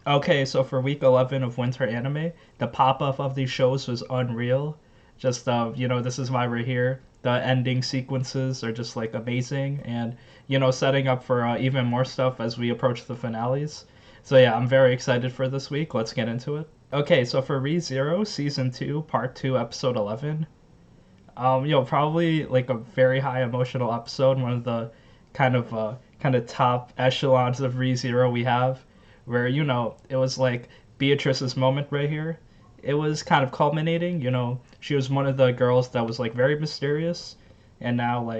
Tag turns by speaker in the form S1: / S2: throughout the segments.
S1: Okay, so for week 11 of winter anime, the pop-up of these shows was unreal. Just, this is why we're here. The ending sequences are just like amazing and, setting up for even more stuff as we approach the finales. So yeah, I'm very excited for this week. Let's get into it. Okay, so for ReZero Season 2, Part 2, Episode 11, probably like a very high emotional episode, one of the kind of top echelons of ReZero we have, where it was like Beatrice's moment right here. It was kind of culminating. She was one of the girls that was like very mysterious, and now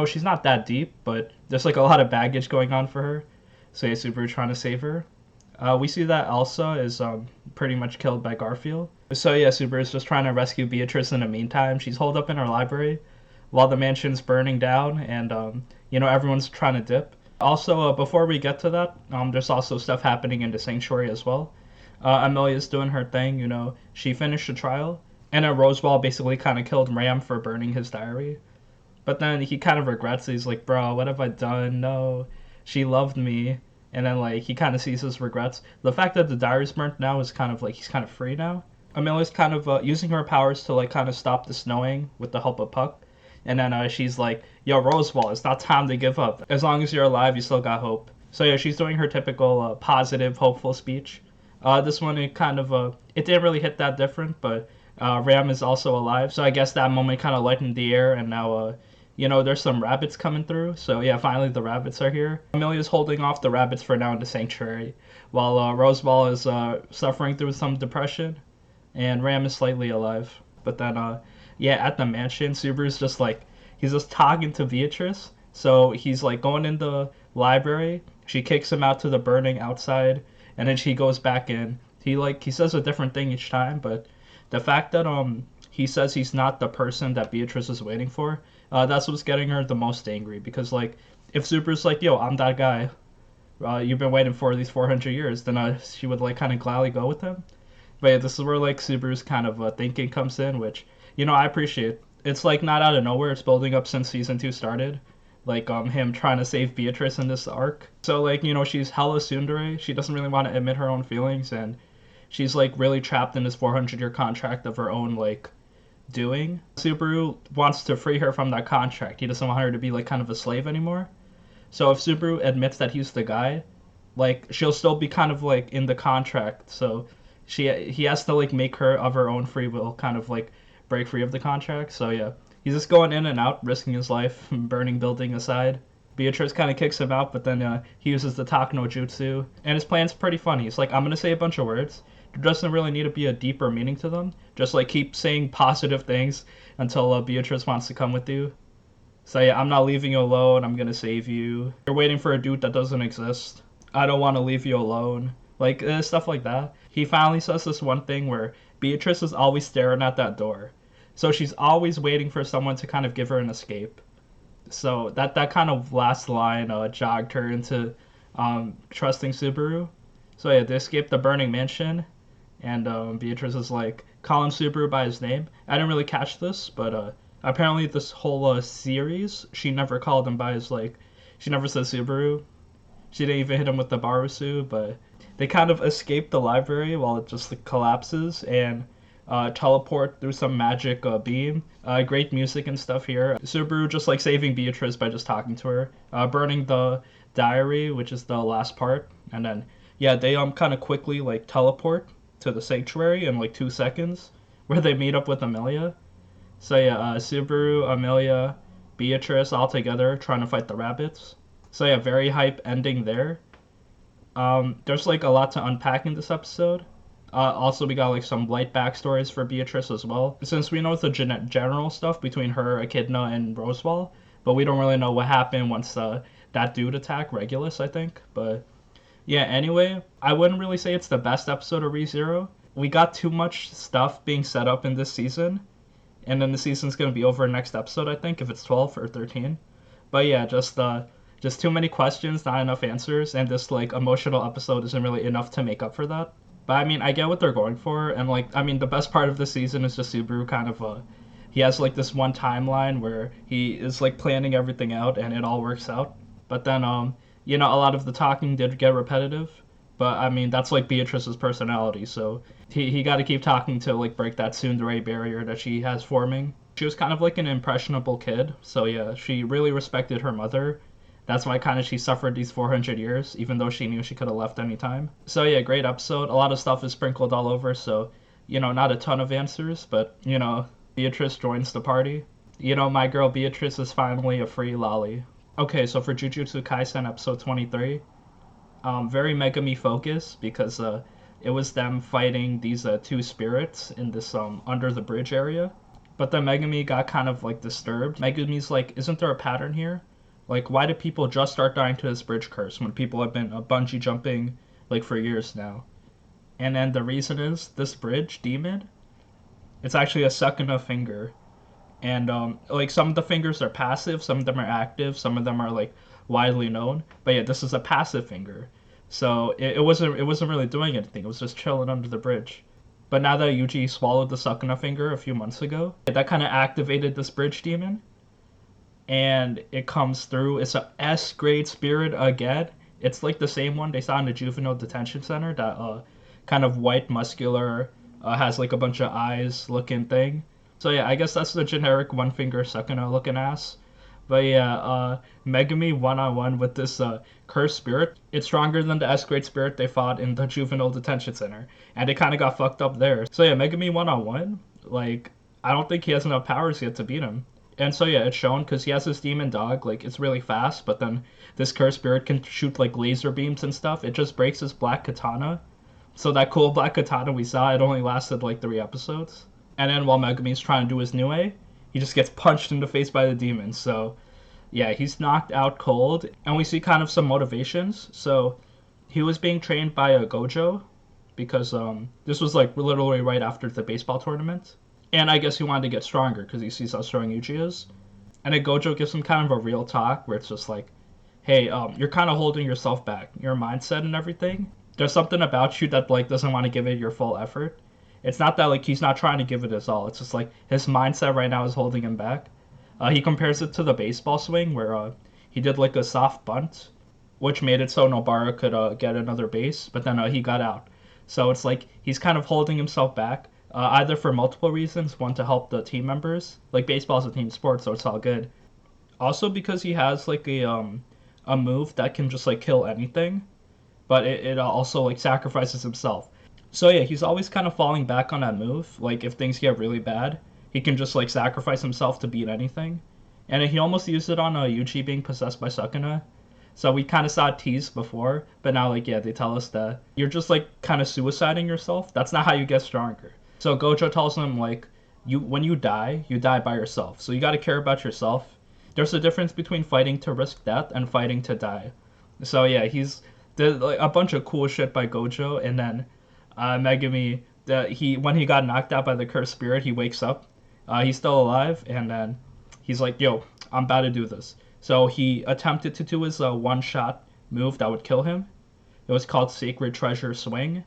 S1: she's not that deep, but there's like a lot of baggage going on for her. So yeah, Subaru trying to save her. We see that Elsa is pretty much killed by Garfield. So yeah, Subaru's just trying to rescue Beatrice in the meantime. She's holed up in her library while the mansion's burning down, and everyone's trying to dip. Also, before we get to that, there's also stuff happening in the sanctuary as well. Amelia's doing her thing. She finished the trial, and then Rosewall basically kind of killed Ram for burning his diary. But then he kind of regrets it. He's like, bro, what have I done? No, she loved me. And then like he kind of sees his regrets. The fact that the diary's burnt now is kind of like he's kind of free now. Amelia's kind of using her powers to like kind of stop the snowing with the help of Puck. And then she's like, yo, Rosewall, it's not time to give up. As long as you're alive, you still got hope. So yeah, she's doing her typical positive, hopeful speech. This one, it didn't really hit that different, but Ram is also alive. So I guess that moment kind of lightened the air, and now, there's some rabbits coming through. So yeah, finally the rabbits are here. Amelia's holding off the rabbits for now in the sanctuary, while Roseball is suffering through some depression, and Ram is slightly alive. But then, yeah, at the mansion, Subaru's just like, he's just talking to Beatrice. So he's like going in the library. She kicks him out to the burning outside, and then she goes back in. He says a different thing each time, but the fact that he says he's not the person that Beatrice is waiting for, that's what's getting her the most angry. Because like, if Subaru's like, yo, I'm that guy, you've been waiting for these 400 years, then she would like kind of gladly go with him. But yeah, this is where like Subaru's kind of thinking comes in, which I appreciate. It's like not out of nowhere. It's building up since season 2 started. Like him trying to save Beatrice in this arc. So like she's hella tsundere. She doesn't really want to admit her own feelings, and she's like really trapped in this 400-year contract of her own like doing. Subaru wants to free her from that contract. He doesn't want her to be like kind of a slave anymore. So if Subaru admits that he's the guy, like she'll still be kind of like in the contract. So he has to like make her of her own free will kind of like break free of the contract. So yeah, he's just going in and out, risking his life, burning building aside. Beatrice kind of kicks him out, but then he uses the talk no jutsu, and his plan's pretty funny. He's like, I'm gonna say a bunch of words. There doesn't really need to be a deeper meaning to them. Just like keep saying positive things until Beatrice wants to come with you. So yeah, I'm not leaving you alone. I'm gonna save you. You're waiting for a dude that doesn't exist. I don't want to leave you alone. Like stuff like that. He finally says this one thing where Beatrice is always staring at that door. So she's always waiting for someone to kind of give her an escape. So that kind of last line jogged her into trusting Subaru. So yeah, they escape the burning mansion, and Beatrice is like calling Subaru by his name. I didn't really catch this, but apparently this whole series, she never called him by his like, she never said Subaru. She didn't even hit him with the Barusu, but they kind of escape the library while it just like, collapses, and teleport through some magic beam. Great music and stuff here. Subaru just like saving Beatrice by just talking to her, burning the diary, which is the last part, and then yeah, they kind of quickly like teleport to the sanctuary in like 2 seconds, where they meet up with Amelia. So yeah, Subaru, Amelia, Beatrice all together trying to fight the rabbits. So yeah, very hype ending there. There's like a lot to unpack in this episode. Also, we got like some light backstories for Beatrice as well. Since we know the general stuff between her, Echidna, and Rosewall, but we don't really know what happened once that dude attacked Regulus, I think. But yeah, anyway, I wouldn't really say it's the best episode of ReZero. We got too much stuff being set up in this season, and then the season's gonna be over next episode, I think, if it's 12 or 13. But yeah, just too many questions, not enough answers, and this like emotional episode isn't really enough to make up for that. But I mean, I get what they're going for, and like, I mean, the best part of the season is just Subaru kind of he has like this one timeline where he is like planning everything out and it all works out. But then a lot of the talking did get repetitive. But I mean, that's like Beatrice's personality, so he got to keep talking to like break that tsundere barrier that she has forming. She was kind of like an impressionable kid, so yeah, she really respected her mother. That's why kind of she suffered these 400 years, even though she knew she could have left any time. So yeah, great episode. A lot of stuff is sprinkled all over, so not a ton of answers, but Beatrice joins the party. My girl Beatrice is finally a free lolly. Okay, so for Jujutsu Kaisen episode 23, very Megami focused because it was them fighting these two spirits in this under the bridge area. But then Megami got kind of like disturbed. Megami's like, isn't there a pattern here? Like, why do people just start dying to this bridge curse when people have been bungee jumping like for years now? And then the reason is this bridge demon. It's actually a Sukuna finger, and like some of the fingers are passive, some of them are active, some of them are like widely known. But yeah, this is a passive finger, so it wasn't really doing anything. It was just chilling under the bridge. But now that Yuji swallowed the Sukuna finger a few months ago, that kind of activated this bridge demon, and it comes through. It's a S grade spirit again. It's like the same one they saw in the juvenile detention center. That kind of white, muscular, has like a bunch of eyes looking thing. So yeah, I guess that's the generic one finger Sukuna looking ass. But yeah, Megami one-on-one with this cursed spirit. It's stronger than the S grade spirit they fought in the juvenile detention center, and it kind of got fucked up there. So yeah, Megami one-on-one. Like, I don't think he has enough powers yet to beat him. And so yeah, it's shown because he has this demon dog. Like, it's really fast, but then this cursed spirit can shoot like laser beams and stuff. It just breaks his black katana. So that cool black katana we saw, it only lasted like 3 episodes. And then while Megami's trying to do his Nue, he just gets punched in the face by the demon. So yeah, he's knocked out cold. And we see kind of some motivations. So he was being trained by a Gojo because this was like literally right after the baseball tournament. And I guess he wanted to get stronger because he sees how strong Yuji is. And then Gojo gives him kind of a real talk where it's just like, hey, you're kind of holding yourself back. Your mindset and everything. There's something about you that like doesn't want to give it your full effort. It's not that like he's not trying to give it his all. It's just like his mindset right now is holding him back. He compares it to the baseball swing where he did like a soft bunt, which made it so Nobara could get another base, but then he got out. So it's like he's kind of holding himself back, either for multiple reasons. One, to help the team members. Like, baseball's a team sport, so it's all good. Also because he has like a move that can just like kill anything, but it also like sacrifices himself. So yeah, he's always kind of falling back on that move. Like, if things get really bad, he can just like sacrifice himself to beat anything. And he almost used it on Yuji being possessed by Sukuna. So we kind of saw it teased before, but now like yeah, they tell us that you're just like kind of suiciding yourself. That's not how you get stronger. So Gojo tells him like, when you die by yourself. So you got to care about yourself. There's a difference between fighting to risk death and fighting to die. So yeah, he's did like a bunch of cool shit by Gojo, and then Megami, when he got knocked out by the cursed spirit, he wakes up. He's still alive, and then he's like, "Yo, I'm about to do this." So he attempted to do his one-shot move that would kill him. It was called Sacred Treasure Swing,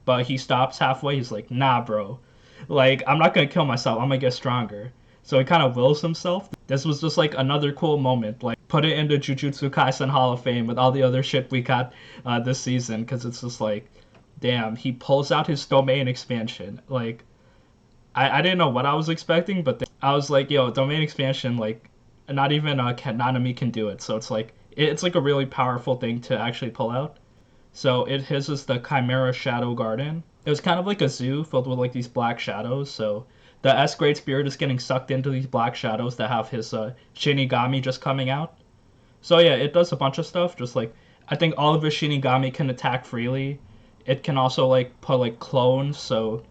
S1: but he stops halfway. He's like, "Nah, bro. Like, I'm not gonna kill myself. I'm gonna get stronger." So he kind of wills himself. This was just like another cool moment. Like, put it into Jujutsu Kaisen Hall of Fame with all the other shit we got this season, because it's just like, damn, he pulls out his domain expansion. Like, I didn't know what I was expecting, but I was like, yo, domain expansion, like, not even Nanami can do it. So it's like a really powerful thing to actually pull out. So his is the Chimera Shadow Garden. It was kind of like a zoo filled with like these black shadows. So the S grade spirit is getting sucked into these black shadows that have his Shinigami just coming out. So yeah, it does a bunch of stuff. Just like, I think all of his Shinigami can attack freely. It can also like put like clones, so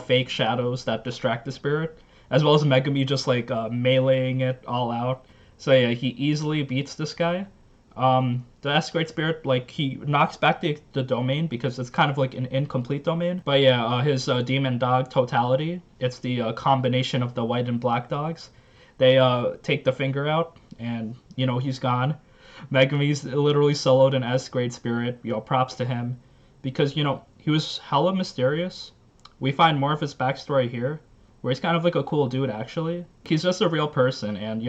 S1: fake shadows that distract the spirit, as well as Megami just like meleeing it all out. So yeah, he easily beats this guy. The S grade spirit, like, he knocks back the domain because it's kind of like an incomplete domain. But yeah, his demon dog totality, it's the combination of the white and black dogs. They take the finger out, and he's gone. Megami's literally soloed an S grade spirit. Props to him, because he was hella mysterious. We find more of his backstory here, where he's kind of like a cool dude, actually. He's just a real person, and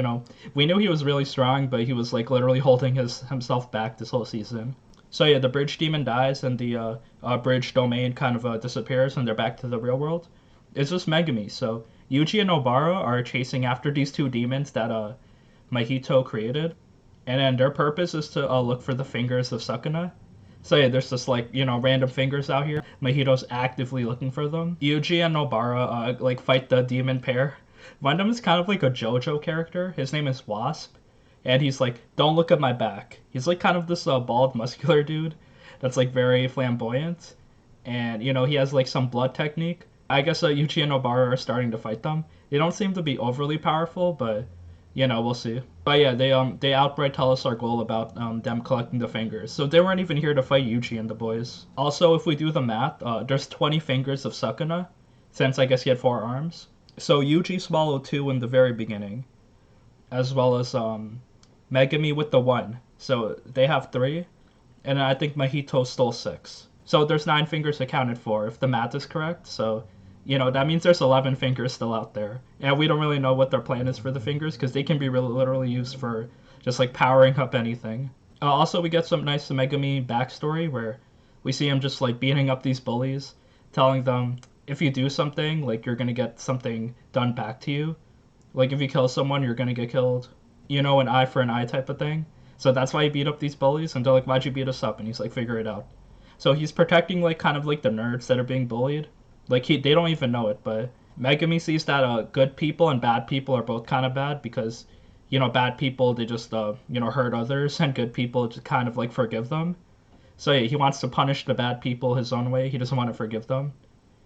S1: we knew he was really strong, but he was like literally holding himself back this whole season. So yeah, the bridge demon dies and the bridge domain kind of disappears and they're back to the real world. It's just Megami. So Yuji and Obara are chasing after these two demons that Mahito created, and then their purpose is to look for the fingers of Sukuna. So yeah, there's just like random fingers out here. Mahito's actively looking for them. Yuji and Nobara like fight the demon pair. One of them is kind of like a JoJo character. His name is Wasp, and he's like, "Don't look at my back." He's like kind of this bald, muscular dude that's like very flamboyant, and he has like some blood technique. I guess Yuji and Nobara are starting to fight them. They don't seem to be overly powerful, but we'll see. But yeah, they outright tell us our goal about them collecting the fingers. So they weren't even here to fight Yuji and the boys. Also, if we do the math, there's 20 fingers of Sukuna, since I guess he had 4 arms. So Yuji swallowed 2 in the very beginning, as well as Megami with the 1. So they have 3, and I think Mahito stole 6. So there's 9 fingers accounted for, if the math is correct. So that means there's 11 fingers still out there. And we don't really know what their plan is for the fingers because they can be really literally used for just like powering up anything. Also, we get some nice Megami backstory where we see him just like beating up these bullies, telling them if you do something, like you're going to get something done back to you. Like if you kill someone, you're going to get killed. An eye for an eye type of thing. So that's why he beat up these bullies. And they're like, why'd you beat us up? And he's like, figure it out. So he's protecting like kind of like the nerds that are being bullied. Like they don't even know it, but Megami sees that good people and bad people are both kind of bad because, bad people they just hurt others and good people just kind of like forgive them. So yeah, he wants to punish the bad people his own way. He doesn't want to forgive them.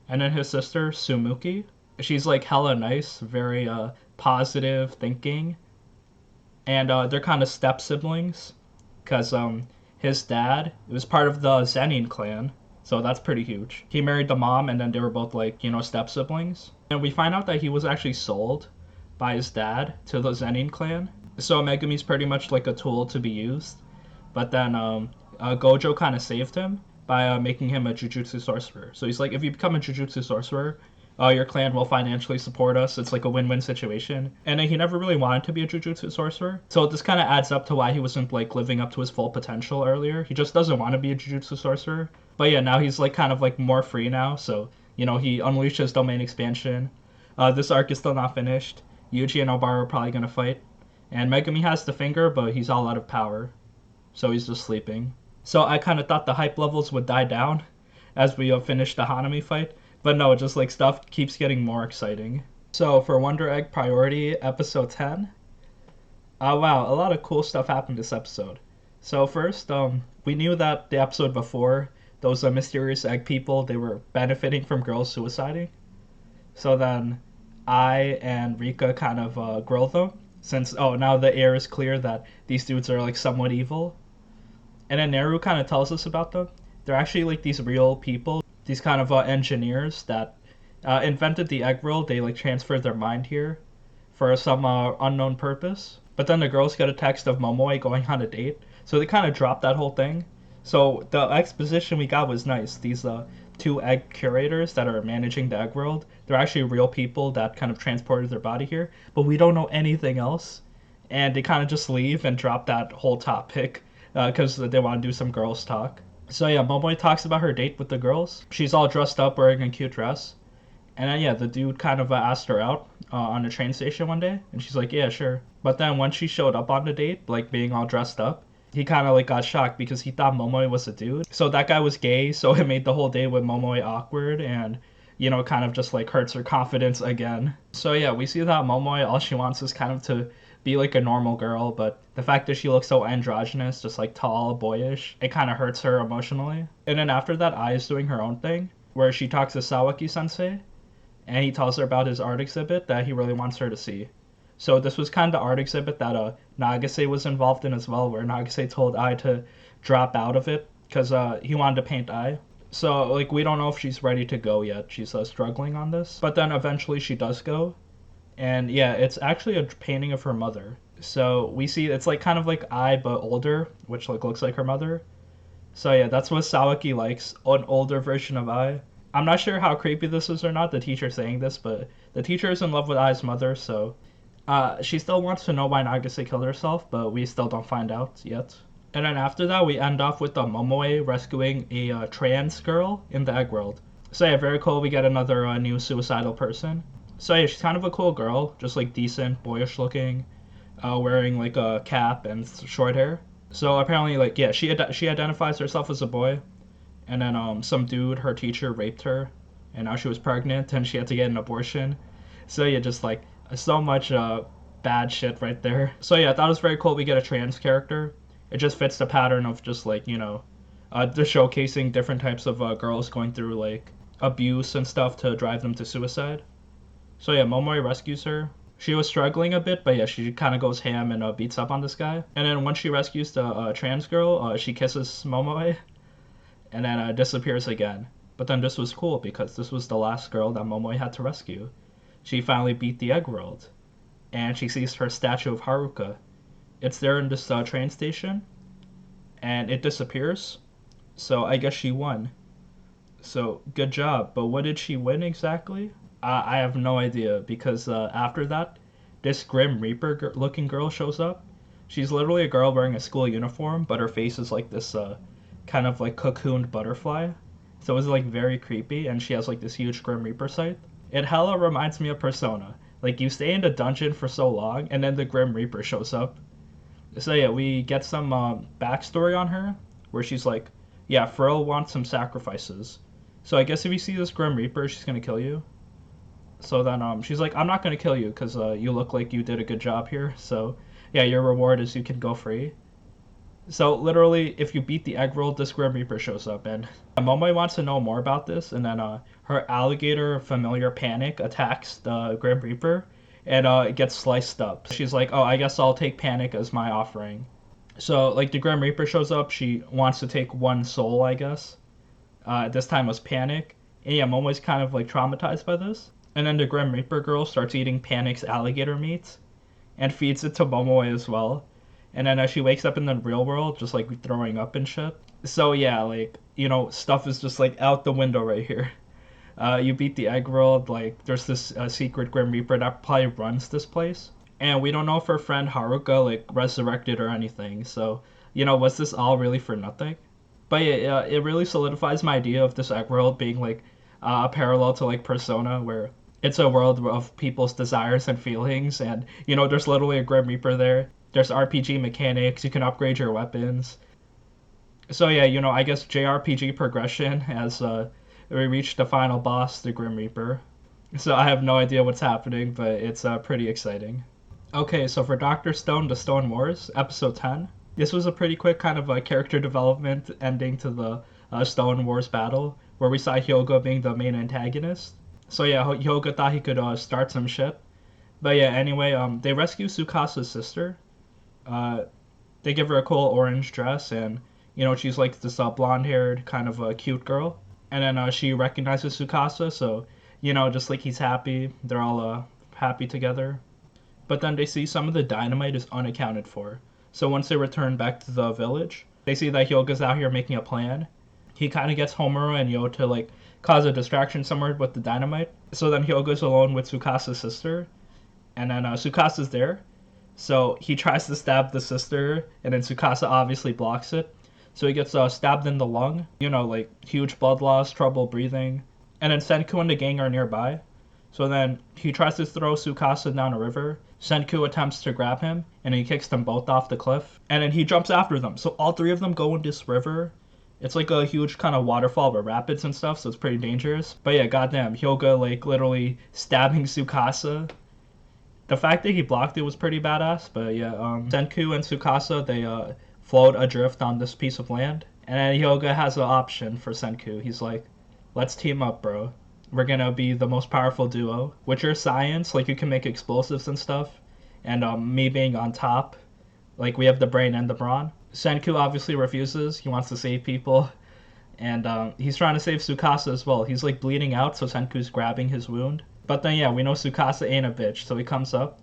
S1: And then his sister Sumuki, she's like hella nice, very positive thinking, and they're kind of step siblings, because his dad was part of the Zenin clan. So that's pretty huge. He married the mom, and then they were both like, step siblings. And we find out that he was actually sold by his dad to the Zenin clan. So Megami's pretty much like a tool to be used. But then Gojo kind of saved him by making him a Jujutsu sorcerer. So he's like, if you become a Jujutsu sorcerer, your clan will financially support us. It's like a win-win situation. And he never really wanted to be a Jujutsu sorcerer. So this kind of adds up to why he wasn't like living up to his full potential earlier. He just doesn't want to be a Jujutsu sorcerer. But yeah, now he's like kind of like more free now. So, he unleashes domain expansion. This arc is still not finished. Yuji and Obara are probably going to fight. And Megami has the finger, but he's all out of power. So he's just sleeping. So I kind of thought the hype levels would die down as we finish the Hanami fight. But no, just like stuff keeps getting more exciting. So for Wonder Egg Priority, episode 10. Wow, a lot of cool stuff happened this episode. So first, we knew that the episode before, those mysterious egg people, they were benefiting from girls suiciding. So then I and Rika kind of grill them, since, now the air is clear that these dudes are like somewhat evil. And then Neru kind of tells us about them. They're actually like these real people, these kind of engineers that invented the egg world. They like transferred their mind here for some unknown purpose. But then the girls get a text of Momoe going on a date, so they kind of dropped that whole thing. So the exposition we got was nice. These 2 egg curators that are managing the egg world, they're actually real people that kind of transported their body here, but we don't know anything else. And they kind of just leave and drop that whole topic because they want to do some girls talk. So yeah, Momoe talks about her date with the girls. She's all dressed up wearing a cute dress. And then yeah, the dude kind of asked her out on a train station one day, and she's like, yeah, sure. But then when she showed up on the date, like being all dressed up, he kind of like got shocked because he thought Momoe was a dude. So that guy was gay, so it made the whole day with Momoe awkward and, kind of just like hurts her confidence again. So yeah, we see that Momoe, all she wants is kind of to be like a normal girl, but the fact that she looks so androgynous, just like tall, boyish, it kind of hurts her emotionally. And then after that, Ai is doing her own thing, where she talks to Sawaki sensei, and he tells her about his art exhibit that he really wants her to see. So this was kind of the art exhibit that Nagase was involved in as well, where Nagase told Ai to drop out of it because he wanted to paint Ai. So like we don't know if she's ready to go yet. She's struggling on this, but then eventually she does go, and yeah, it's actually a painting of her mother. So we see it's like kind of like Ai but older, which like looks like her mother. So yeah, that's what Sawaki likes, an older version of Ai. I'm not sure how creepy this is or not, the teacher saying this, but the teacher is in love with Ai's mother, so she still wants to know why Nagase killed herself, but we still don't find out yet. And then after that, we end off with Momoe rescuing a trans girl in the egg world. So yeah, very cool. We get another new suicidal person. So yeah, she's kind of a cool girl, just like decent, boyish looking, wearing like a cap and short hair. So apparently, like yeah, she identifies herself as a boy, and then some dude, her teacher, raped her, and now she was pregnant and she had to get an abortion. So yeah, just like so much bad shit right there. So yeah, I thought it was very cool. We get a trans character. It just fits the pattern of just like just showcasing different types of girls going through like abuse and stuff to drive them to suicide. So yeah, Momoe rescues her. She was struggling a bit, but yeah, she kind of goes ham and beats up on this guy. And then once she rescues the trans girl, she kisses Momoe and then disappears again. But then this was cool because this was the last girl that Momoe had to rescue. She finally beat the egg world, and she sees her statue of Haruka. It's there in this train station, and it disappears. So I guess she won. So good job. But what did she win exactly? I have no idea because after that, this Grim Reaper looking girl shows up. She's literally a girl wearing a school uniform, but her face is like this kind of like cocooned butterfly. So it's like very creepy, and she has like this huge Grim Reaper scythe. It hella reminds me of Persona. Like you stay in the dungeon for so long, and then the Grim Reaper shows up. So yeah, we get some backstory on her, where she's like, yeah, Frill wants some sacrifices. So I guess if you see this Grim Reaper, she's gonna kill you. So then she's like, I'm not gonna kill you because you look like you did a good job here. So yeah, your reward is you can go free. So literally, if you beat the egg roll, this Grim Reaper shows up, and Momoe wants to know more about this, and then her alligator familiar Panic attacks the Grim Reaper, and it gets sliced up. She's like, oh, I guess I'll take Panic as my offering. So like the Grim Reaper shows up, she wants to take one soul, I guess. This time was Panic, and yeah, Momoe's kind of like traumatized by this. And then the Grim Reaper girl starts eating Panic's alligator meat, and feeds it to Momoe as well. And then as she wakes up in the real world, just like throwing up and shit. So yeah, like stuff is just like out the window right here. You beat the egg world, like there's this secret Grim Reaper that probably runs this place, and we don't know if her friend Haruka like resurrected or anything. So was this all really for nothing? But yeah, it really solidifies my idea of this egg world being like a parallel to like Persona, where it's a world of people's desires and feelings, and there's literally a Grim Reaper there. There's RPG mechanics, you can upgrade your weapons. So yeah, I guess JRPG progression as we reach the final boss, the Grim Reaper. So I have no idea what's happening, but it's pretty exciting. Okay, so for Dr. Stone, The Stone Wars, episode 10. This was a pretty quick kind of character development ending to the Stone Wars battle, where we saw Hyoga being the main antagonist. So yeah, Hyoga thought he could start some shit. But yeah, anyway, they rescue Tsukasa's sister. They give her a cool orange dress, and she's like this blonde-haired kind of cute girl. And then she recognizes Tsukasa, so just like he's happy, they're all happy together. But then they see some of the dynamite is unaccounted for. So once they return back to the village, they see that Hyoga's out here making a plan. He kind of gets Homura and Yo to like cause a distraction somewhere with the dynamite. So then Hyoga's alone with Tsukasa's sister, and then Tsukasa's there. So he tries to stab the sister, and then Tsukasa obviously blocks it. So he gets stabbed in the lung, like huge blood loss, trouble breathing. And then Senku and the gang are nearby. So then he tries to throw Tsukasa down a river. Senku attempts to grab him, and he kicks them both off the cliff. And then he jumps after them. So all three of them go in this river. It's like a huge kind of waterfall with rapids and stuff, so it's pretty dangerous. But yeah, goddamn, Hyoga like literally stabbing Tsukasa. The fact that he blocked it was pretty badass, but yeah, Senku and Tsukasa, they float adrift on this piece of land. And then Hyoga has an option for Senku. He's like, let's team up, bro. We're gonna be the most powerful duo. With your science, like you can make explosives and stuff, and me being on top, like we have the brain and the brawn. Senku obviously refuses. He wants to save people. And he's trying to save Tsukasa as well. He's like bleeding out, so Senku's grabbing his wound. But then, yeah, we know Tsukasa ain't a bitch, so he comes up.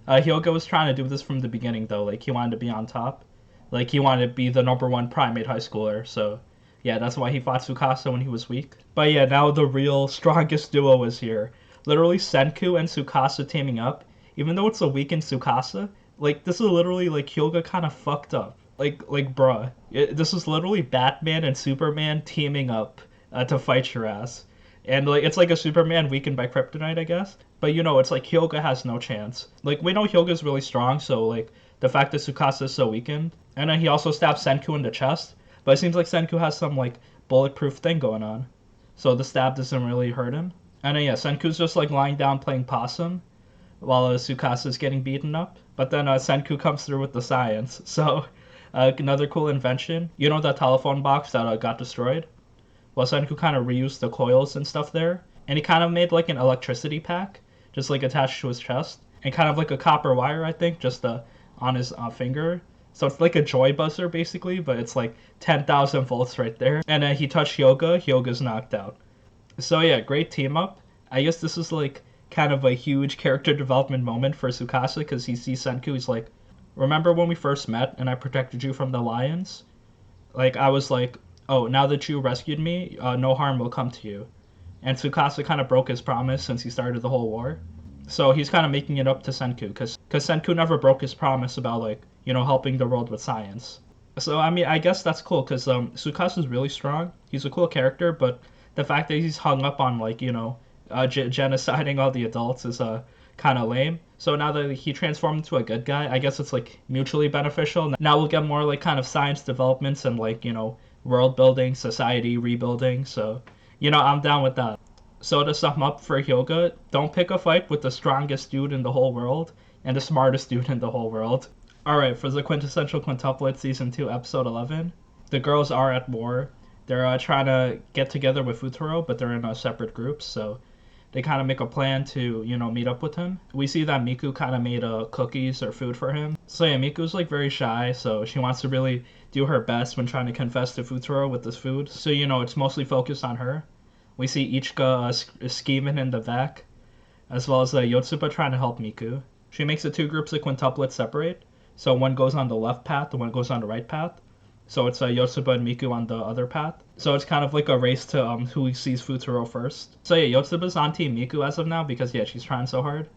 S1: Hyoga was trying to do this from the beginning, though. Like, he wanted to be on top. Like, he wanted to be the #1 primate high schooler, so... Yeah, that's why he fought Tsukasa when he was weak. But yeah, now the real strongest duo is here. Literally, Senku and Tsukasa teaming up. Even though it's a weakened Tsukasa, like, this is literally, like, Hyoga kind of fucked up. Like bruh, this was literally Batman and Superman teaming up to fight your ass. And like it's like a Superman weakened by kryptonite, I guess. But it's like Hyuga has no chance. Like we know Hyuga's really strong, so like the fact that Tsukasa is so weakened, and then he also stabs Senku in the chest. But it seems like Senku has some like bulletproof thing going on, so the stab doesn't really hurt him. And then yeah, Senku's just like lying down playing possum while Tsukasa's getting beaten up. But then Senku comes through with the science. So another cool invention. You know that telephone box that got destroyed? Well, Senku kind of reused the coils and stuff there, and he kind of made like an electricity pack, just like attached to his chest, and kind of like a copper wire, I think, just on his finger. So it's like a joy buzzer basically, but it's like 10,000 volts right there. And then he touched Hyoga's knocked out. So yeah, great team up. I guess this is like kind of a huge character development moment for Tsukasa because he sees Senku. He's like, remember when we first met and I protected you from the lions? Like I was like, oh, now that you rescued me, no harm will come to you. And Tsukasa kind of broke his promise since he started the whole war. So he's kind of making it up to Senku because Senku never broke his promise about like, helping the world with science. So I mean, I guess that's cool because Tsukasa's really strong. He's a cool character, but the fact that he's hung up on like, genociding all the adults is kind of lame. So now that he transformed into a good guy, I guess it's like mutually beneficial. Now we'll get more like kind of science developments and like, world building, society rebuilding. So, I'm down with that. So to sum up for Hyuga, don't pick a fight with the strongest dude in the whole world and the smartest dude in the whole world. Alright, for the quintessential quintuplet season 2 episode 11, the girls are at war. They're trying to get together with Futaro, but they're in separate groups, so they kind of make a plan to, meet up with him. We see that Miku kind of made cookies or food for him. So yeah, Miku's like very shy, so she wants to really do her best when trying to confess to Futaro with this food. So, it's mostly focused on her. We see Ichika scheming in the back, as well as Yotsuba trying to help Miku. She makes the two groups of quintuplets separate, so one goes on the left path, and one goes on the right path. So it's Yotsuba and Miku on the other path. So it's kind of like a race to who sees Futaro first. So yeah, Yotsuba's on Team Miku as of now because yeah, she's trying so hard.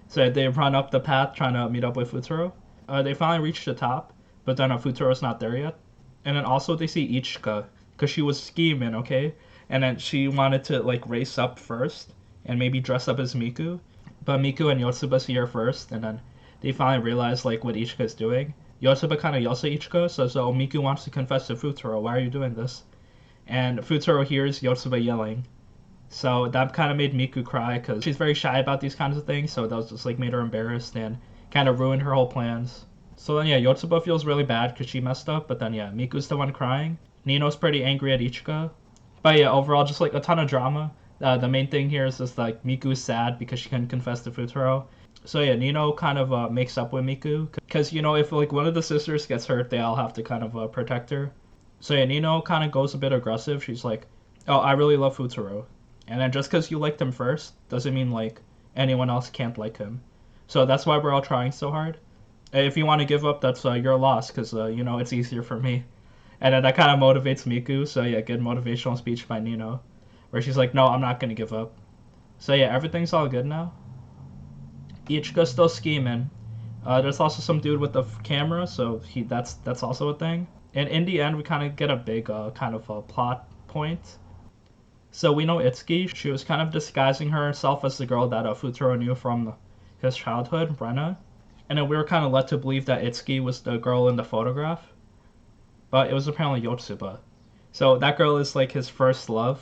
S1: So they run up the path trying to meet up with Futaro. They finally reach the top, but then Futaro's not there yet. And then also they see Ichika, because she was scheming, okay? And then she wanted to like race up first and maybe dress up as Miku. But Miku and Yotsuba see her first, and then they finally realize like what Ichika's doing. Yotsuba kind of yells at Ichika, says, oh, Miku wants to confess to Futaro, why are you doing this? And Futaro hears Yotsuba yelling. So that kind of made Miku cry, because she's very shy about these kinds of things, so that was just like made her embarrassed and kind of ruined her whole plans. So then yeah, Yotsuba feels really bad because she messed up, but then yeah, Miku's the one crying. Nino's pretty angry at Ichika. But yeah, overall just like a ton of drama. The main thing here is just like Miku's sad because she couldn't confess to Futaro. So yeah, Nino kind of makes up with Miku, because if like one of the sisters gets hurt, they all have to kind of protect her. So yeah, Nino kind of goes a bit aggressive. She's like, oh, I really love Futaro, and then just because you liked him first doesn't mean like anyone else can't like him. So that's why we're all trying so hard. If you want to give up, that's your loss, because it's easier for me. And then that kind of motivates Miku. So yeah, good motivational speech by Nino, where she's like, no, I'm not gonna give up. So yeah, everything's all good now. Ichika's still scheming. There's also some dude with the camera, so that's also a thing. And in the end, we kind of get a big kind of a plot point. So we know Itsuki. She was kind of disguising herself as the girl that Futaro knew from his childhood, Rena. And then we were kind of led to believe that Itsuki was the girl in the photograph. But it was apparently Yotsuba. So that girl is like his first love.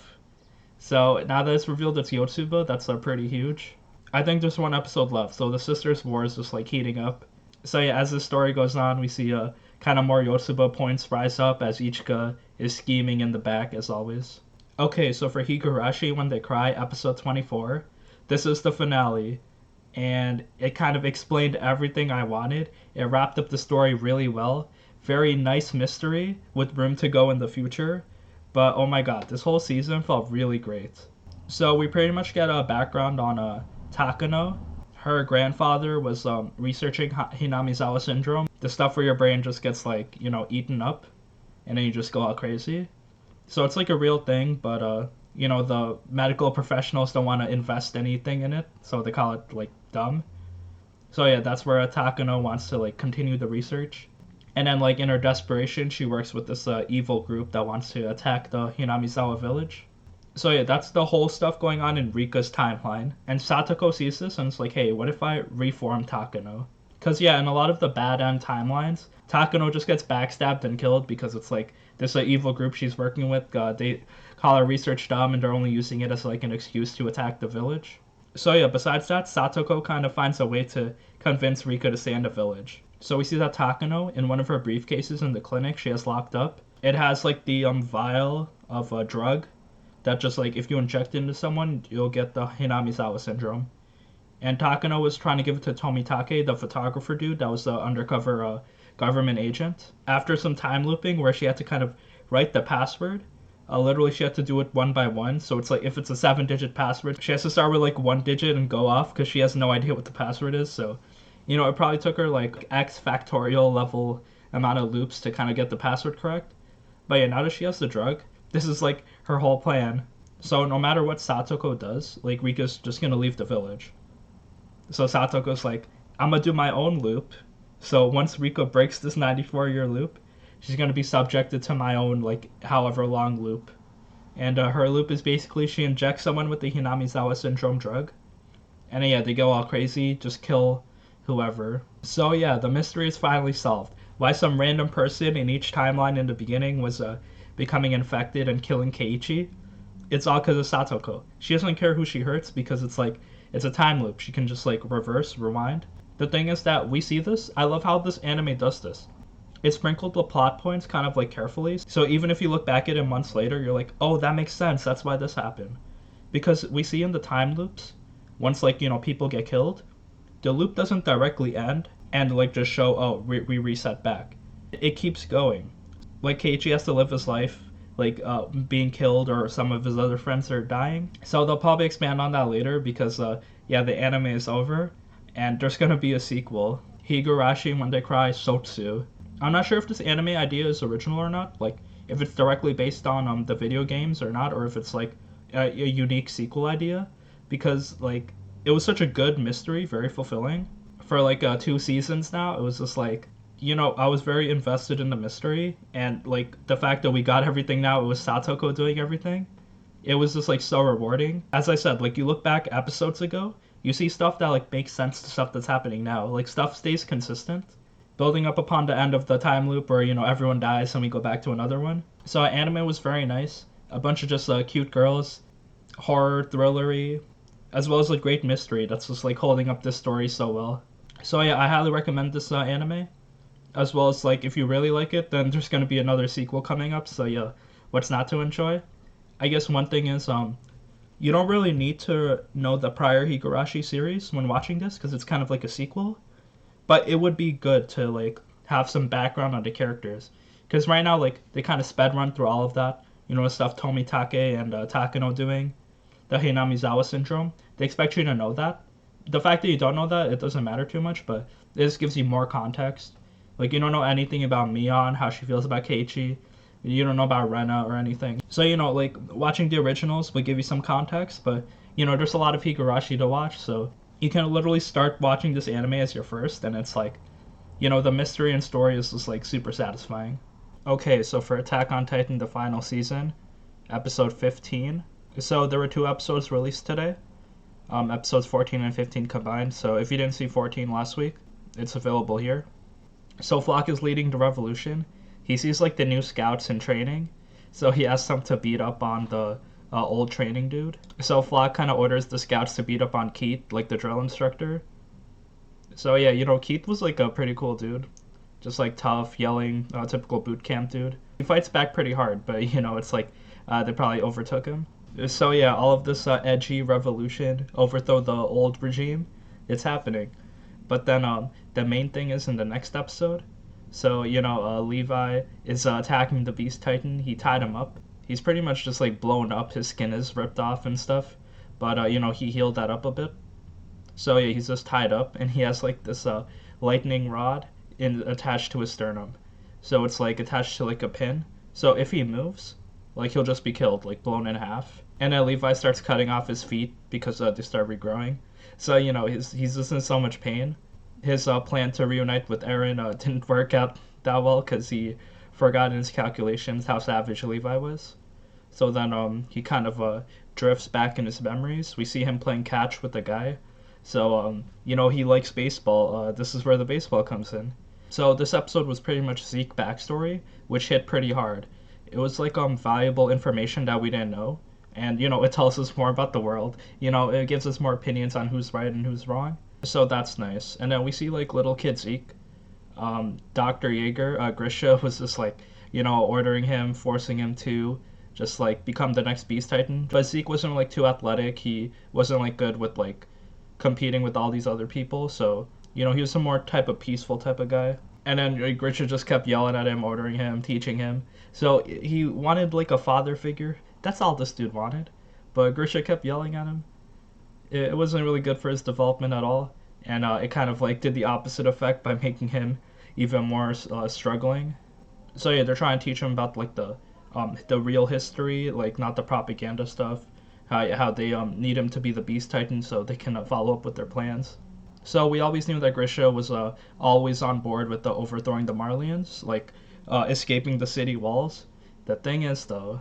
S1: So now that it's revealed it's Yotsuba, that's pretty huge. I think there's one episode left, so the sisters' war is just like heating up. So yeah, as the story goes on, we see kind of more Yotsuba points rise up as Ichika is scheming in the back as always. Okay, so for Higurashi When They Cry, episode 24, this is the finale, and it kind of explained everything I wanted. It wrapped up the story really well. Very nice mystery with room to go in the future, but oh my god, this whole season felt really great. So we pretty much get a background on Takano. Her grandfather was researching Hinamizawa syndrome, the stuff where your brain just gets like, eaten up, and then you just go all crazy. So it's like a real thing, but the medical professionals don't want to invest anything in it, so they call it like dumb. So yeah, that's where Takano wants to like continue the research. And then, like, in her desperation, she works with this evil group that wants to attack the Hinamizawa village. So yeah, that's the whole stuff going on in Rika's timeline. And Satoko sees this and it's like, hey, what if I reform Takano? Because yeah, in a lot of the bad end timelines, Takano just gets backstabbed and killed because it's like this evil group she's working with. They call her research dumb and they're only using it as like an excuse to attack the village. So yeah, besides that, Satoko kind of finds a way to convince Rika to stay in the village. So we see that Takano, in one of her briefcases in the clinic she has locked up, it has like the vial of a drug that just like if you inject it into someone, you'll get the Hinamizawa syndrome. And Takano was trying to give it to Tomitake, the photographer dude that was the undercover government agent. After some time looping where she had to kind of write the password, literally she had to do it one by one. So it's like if it's a 7-digit password, she has to start with like 1 digit and go off because she has no idea what the password is. So, it probably took her like X factorial level amount of loops to kind of get the password correct. But yeah, now that she has the drug, this is like her whole plan. So no matter what Satoko does, like Rika's just gonna leave the village. So Satoko's like, I'm gonna do my own loop. So once Rika breaks this 94-year loop, she's gonna be subjected to my own like however long loop. And her loop is basically she injects someone with the Hinamizawa syndrome drug. And yeah, they go all crazy, just kill whoever. So yeah, the mystery is finally solved. Why some random person in each timeline in the beginning was becoming infected and killing Keiichi, it's all because of Satoko. She doesn't care who she hurts because it's like, it's a time loop. She can just like reverse, rewind. The thing is that we see this. I love how this anime does this. It sprinkled the plot points kind of like carefully. So even if you look back at it months later, you're like, oh, that makes sense. That's why this happened. Because we see in the time loops, once like, people get killed, the loop doesn't directly end and like just show, oh, we reset back. It keeps going. Like Keiichi has to live his life like being killed or some of his other friends are dying. So they'll probably expand on that later because yeah, the anime is over and there's gonna be a sequel. Higurashi When They Cry Sotsu. I'm not sure if this anime idea is original or not, like if it's directly based on the video games or not, or if it's like a unique sequel idea, because like it was such a good mystery, very fulfilling. For like 2 seasons now, it was just like, I was very invested in the mystery, and like the fact that we got everything now, it was Satoko doing everything. It was just like so rewarding. As I said, like you look back episodes ago, you see stuff that like makes sense to stuff that's happening now. Like stuff stays consistent, building up upon the end of the time loop where everyone dies and we go back to another one. So anime was very nice. A bunch of just cute girls, horror, thrillery, as well as like great mystery that's just like holding up this story so well. So yeah, I highly recommend this anime. As well as like if you really like it, then there's going to be another sequel coming up, so yeah, what's not to enjoy? I guess one thing is you don't really need to know the prior Higurashi series when watching this because it's kind of like a sequel, but it would be good to like have some background on the characters because right now like they kind of sped run through all of that, the stuff Tomitake and Takano doing, the Hinamizawa syndrome. They expect you to know that. The fact that you don't know that, it doesn't matter too much, but this gives you more context. Like, you don't know anything about Mion, how she feels about Keiichi. You don't know about Rena or anything. So, like, watching the originals would give you some context, but, there's a lot of Higurashi to watch, so you can literally start watching this anime as your first, and it's like, the mystery and story is just, like, super satisfying. Okay, so for Attack on Titan, the final season, episode 15. So, there were 2 episodes released today. Episodes 14 and 15 combined, so if you didn't see 14 last week, it's available here. So Flock is leading the revolution. He sees like the new scouts in training, so he asks them to beat up on the old training dude. So Flock kind of orders the scouts to beat up on Keith, like the drill instructor. So yeah, Keith was like a pretty cool dude, just like tough, yelling, typical boot camp dude. He fights back pretty hard, but it's like they probably overtook him. So yeah, all of this edgy revolution, overthrow the old regime, it's happening. But then the main thing is in the next episode. So, Levi is attacking the Beast Titan. He tied him up. He's pretty much just like blown up. His skin is ripped off and stuff. But, he healed that up a bit. So, yeah, he's just tied up. And he has like this lightning rod attached to his sternum. So it's like attached to like a pin. So if he moves, like he'll just be killed, like blown in half. And then Levi starts cutting off his feet because they start regrowing. So, he's just in so much pain. His plan to reunite with Eren didn't work out that well because he forgot in his calculations how savage Levi was. So then he kind of drifts back in his memories. We see him playing catch with a guy. So he likes baseball. This is where the baseball comes in. So this episode was pretty much Zeke backstory, which hit pretty hard. It was like valuable information that we didn't know, and it tells us more about the world. It gives us more opinions on who's right and who's wrong. So that's nice. And then we see like little kid Zeke. Dr. Jaeger, Grisha was just like ordering him, forcing him to just like become the next Beast Titan. But Zeke wasn't like too athletic. He wasn't like good with like competing with all these other people. So he was some more type of peaceful type of guy. And then Grisha just kept yelling at him, ordering him, teaching him. So he wanted like a father figure. That's all this dude wanted. But Grisha kept yelling at him. It wasn't really good for his development at all. And it kind of like did the opposite effect by making him even more struggling. So yeah, they're trying to teach him about like the real history, like not the propaganda stuff. How they need him to be the Beast Titan so they can follow up with their plans. So we always knew that Grisha was always on board with the overthrowing the Marlians, like escaping the city walls. The thing is though,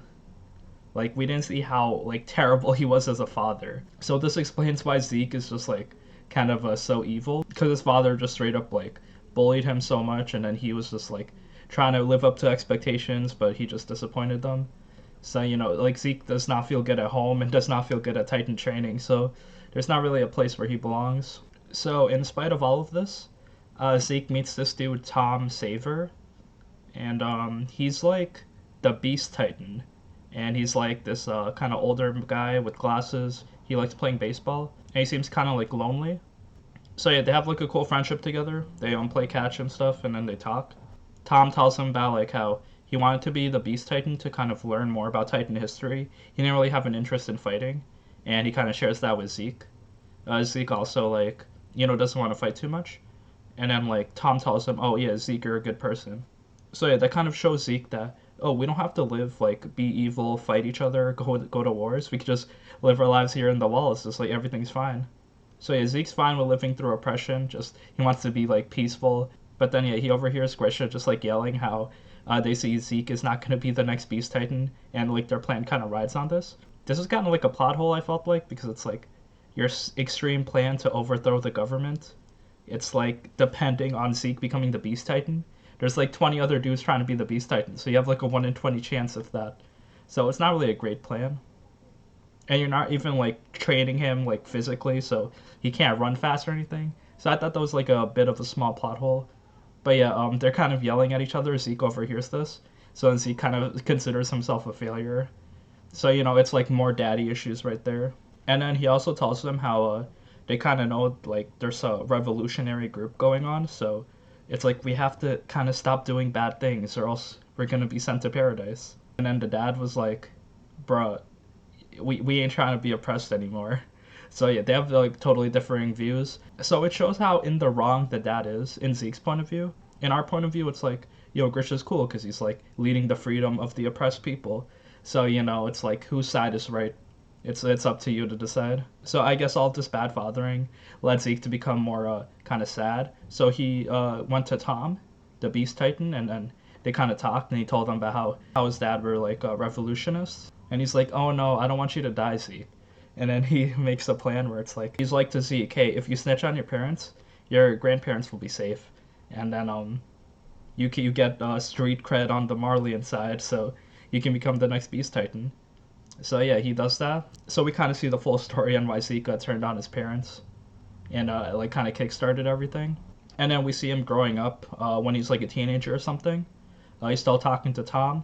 S1: like we didn't see how like terrible he was as a father. So this explains why Zeke is just like kind of so evil, because his father just straight up like bullied him so much, and then he was just like trying to live up to expectations, but he just disappointed them. So like Zeke does not feel good at home and does not feel good at Titan training, so there's not really a place where he belongs. So in spite of all of this, Zeke meets this dude Tom Saver, and he's like the Beast Titan, and he's like this kind of older guy with glasses. He likes playing baseball, and he seems kind of like lonely. So yeah, they have like a cool friendship together. They play catch and stuff, and then they talk. Tom tells him about like how he wanted to be the Beast Titan to kind of learn more about Titan history. He didn't really have an interest in fighting, and he kind of shares that with Zeke. Zeke also like doesn't want to fight too much, and then like Tom tells him, oh yeah, Zeke, you're a good person. So yeah, that kind of shows Zeke that we don't have to live like be evil, fight each other, go to wars. We could just live our lives here in the walls. Just like everything's fine. So yeah, Zeke's fine with living through oppression. Just he wants to be like peaceful. But then yeah, he overhears Grisha just like yelling how they see Zeke is not going to be the next Beast Titan, and like their plan kind of rides on this. This is kind of like a plot hole, I felt like, because it's like your extreme plan to overthrow the government. It's like depending on Zeke becoming the Beast Titan. There's like 20 other dudes trying to be the Beast Titan, so you have like a 1 in 20 chance of that. So it's not really a great plan. And you're not even like training him like physically, so he can't run fast or anything. So I thought that was like a bit of a small plot hole. But yeah, they're kind of yelling at each other. Zeke overhears this, so then Zeke kind of considers himself a failure. So it's like more daddy issues right there. And then he also tells them how they kind of know like there's a revolutionary group going on, so it's like we have to kind of stop doing bad things or else we're gonna be sent to paradise. And then the dad was like, bruh, we ain't trying to be oppressed anymore. So yeah, they have like totally differing views. So it shows how in the wrong the dad is in Zeke's point of view. In our point of view, it's like, Grisha's cool because he's like leading the freedom of the oppressed people. So it's like whose side is right. It's up to you to decide. So I guess all this bad fathering led Zeke to become more kind of sad. So he went to Tom, the Beast Titan, and then they kind of talked, and he told him about how his dad were like revolutionists. And he's like, oh no, I don't want you to die, Zeke. And then he makes a plan where it's like, he's like to Zeke, hey, if you snitch on your parents, your grandparents will be safe. And then you get street cred on the Marlian side, so you can become the next Beast Titan. So yeah, he does that. So we kind of see the full story on why Zeke turned on his parents, and like kind of kickstarted everything. And then we see him growing up when he's like a teenager or something. He's still talking to Tom.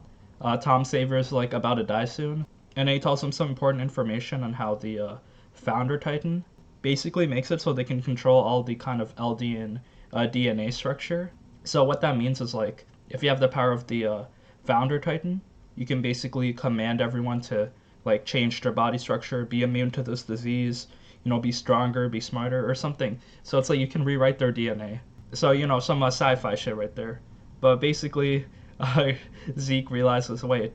S1: Tom Saver's like about to die soon, and he tells him some important information on how the Founder Titan basically makes it so they can control all the kind of Eldian DNA structure. So what that means is like if you have the power of the Founder Titan, you can basically command everyone to like change their body structure, be immune to this disease, be stronger, be smarter or something. So it's like you can rewrite their DNA. So some sci-fi shit right there. But basically, Zeke realizes, wait,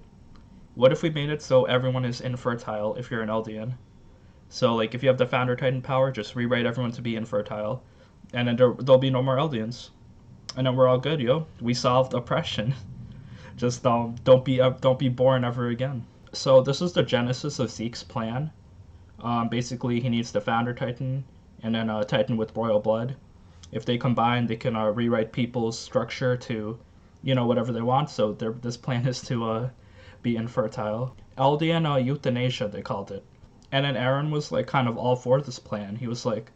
S1: what if we made it so everyone is infertile if you're an Eldian? So like if you have the Founder Titan power, just rewrite everyone to be infertile, and then there'll be no more Eldians. And then we're all good, yo. We solved oppression. Just don't be born ever again. So this is the genesis of Zeke's plan. Basically, he needs the Founder Titan and then a Titan with royal blood. If they combine, they can rewrite people's structure to, whatever they want. So this plan is to be infertile. Eldian euthanasia, they called it. And then Aaron was like kind of all for this plan. He was like,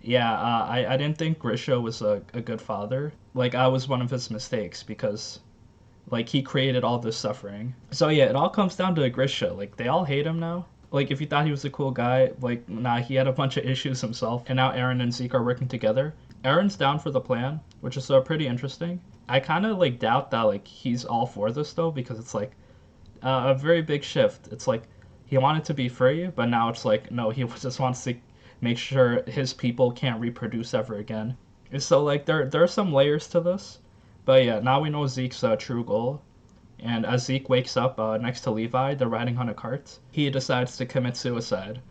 S1: yeah, I didn't think Grisha was a good father. Like, I was one of his mistakes because, like, he created all this suffering. So yeah, it all comes down to Grisha. Like, they all hate him now. Like, if you thought he was a cool guy, like, nah, he had a bunch of issues himself. And now Aaron and Zeke are working together. Aaron's down for the plan, which is pretty interesting. I kind of, like, doubt that, like, he's all for this, though, because it's, like, a very big shift. It's, like, he wanted to be free, but now it's, like, no, he just wants to make sure his people can't reproduce ever again. So, like, there are some layers to this. But, yeah, now we know Zeke's true goal. And as Zeke wakes up next to Levi, they're riding on a cart. He decides to commit suicide.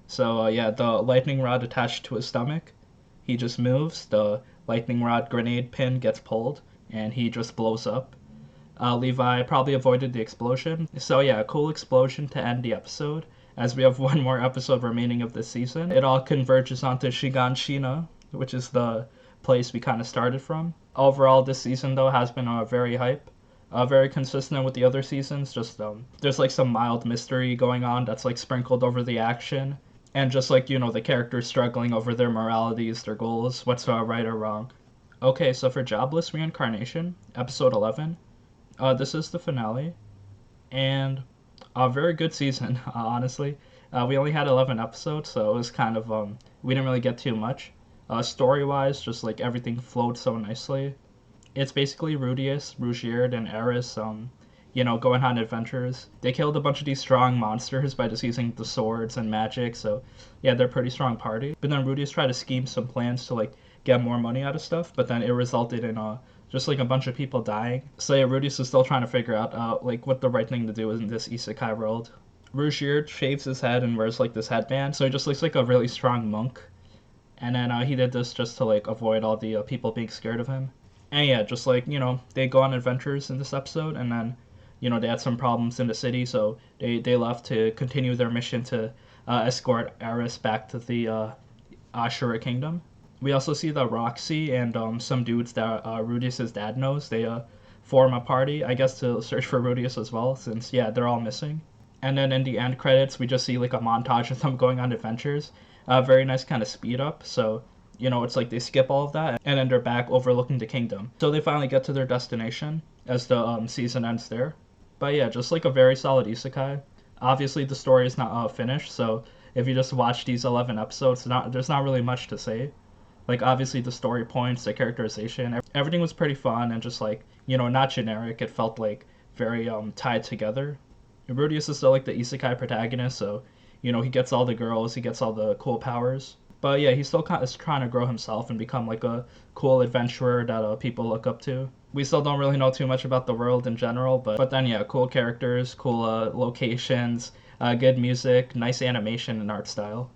S1: So, yeah, the lightning rod attached to his stomach, he just moves, the lightning rod grenade pin gets pulled, and he just blows up. Levi probably avoided the explosion. So, yeah, a cool explosion to end the episode. As we have one more episode remaining of this season, it all converges onto Shiganshina, which is the place we kind of started from. Overall, this season, though, has been very hype. Very consistent with the other seasons. Just there's like some mild mystery going on that's like sprinkled over the action, and just like the characters struggling over their moralities, their goals, what's right or wrong. Okay, so for Jobless Reincarnation, episode 11, this is the finale, and a very good season. Honestly, we only had 11 episodes, so it was kind of we didn't really get too much. Story-wise, just like everything flowed so nicely. It's basically Rudius, Rugierd, and Eris, going on adventures. They killed a bunch of these strong monsters by just using the swords and magic, so yeah, they're a pretty strong party. But then Rudius tried to scheme some plans to, like, get more money out of stuff, but then it resulted in, just, like, a bunch of people dying. So yeah, Rudius is still trying to figure out, like, what the right thing to do in this isekai world. Rugierd shaves his head and wears, like, this headband, so he just looks like a really strong monk. And then he did this just to, like, avoid all the people being scared of him. And yeah, just like, they go on adventures in this episode, and then, they had some problems in the city, so they left to continue their mission to escort Eris back to the Ashura Kingdom. We also see that Roxy and some dudes that Rudius' dad knows, they form a party, I guess, to search for Rudius as well, since, yeah, they're all missing. And then in the end credits, we just see, like, a montage of them going on adventures. Very nice kind of speed up, so it's like they skip all of that, and then they're back overlooking the kingdom. So they finally get to their destination as the season ends there. But yeah, just like a very solid isekai. Obviously, the story is not finished, so if you just watch these 11 episodes, there's not really much to say. Like, obviously, the story points, the characterization, everything was pretty fun and just like, not generic. It felt like very tied together. Rudius is still like the isekai protagonist, so, he gets all the girls, he gets all the cool powers. But yeah, he still is trying to grow himself and become like a cool adventurer that people look up to. We still don't really know too much about the world in general, but then yeah, cool characters, cool locations, good music, nice animation and art style.